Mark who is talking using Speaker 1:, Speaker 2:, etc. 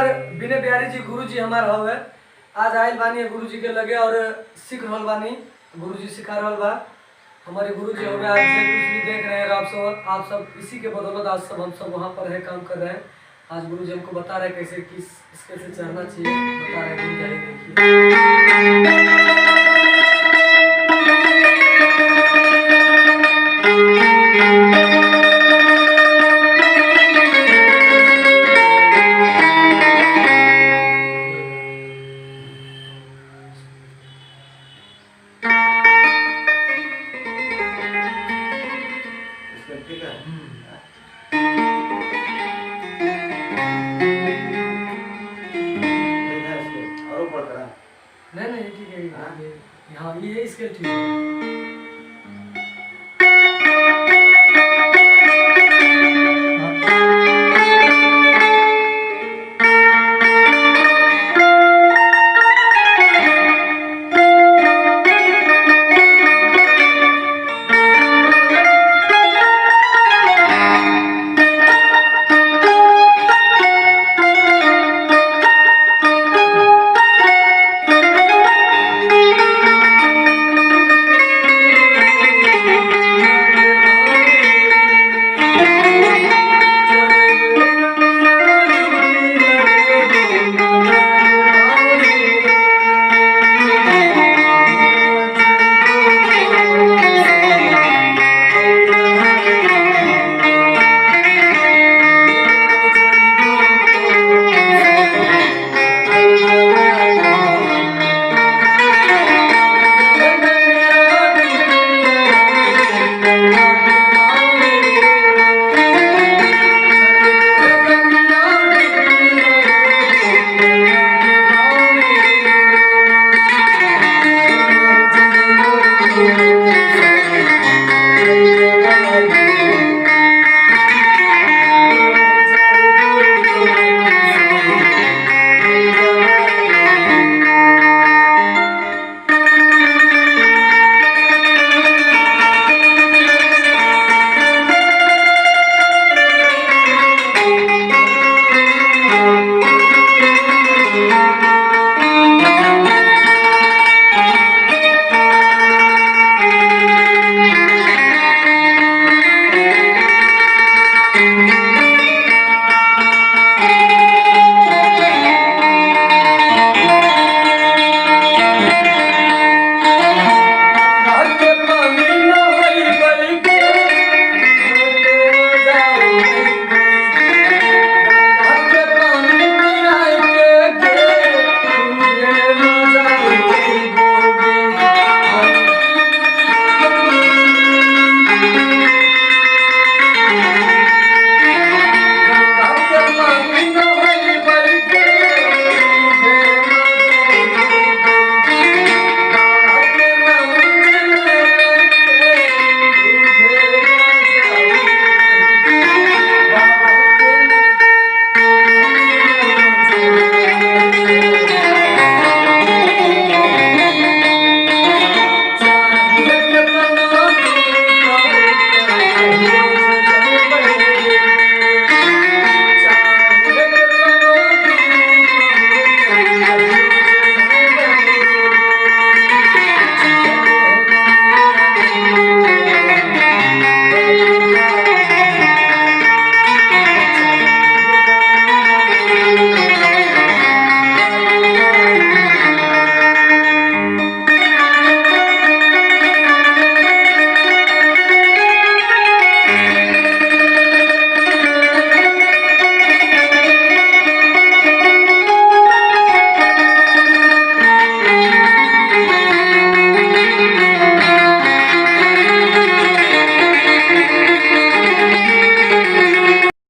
Speaker 1: हमार बिने बिहारी जी गुरु जी हमार हवे। आज आयल बानी गुरु जी के लगे और सीख रहल बानी, गुरु जी सिखा रहल बा। हमारे गुरु जी हमें आज से कुछ भी देख रहे हैं आप सब इसी के बदौलत आज सब हम सब वहाँ पर है काम कर रहे हैं। आज गुरु जी हमको बता रहे हैं कैसे कैसे चढ़ना चाहिए, बता रहे हैं गुरु जी देखिए।
Speaker 2: ठीक है। और ऊपर करा
Speaker 1: नहीं ठीक है, हाँ ये स्केल ठीक है।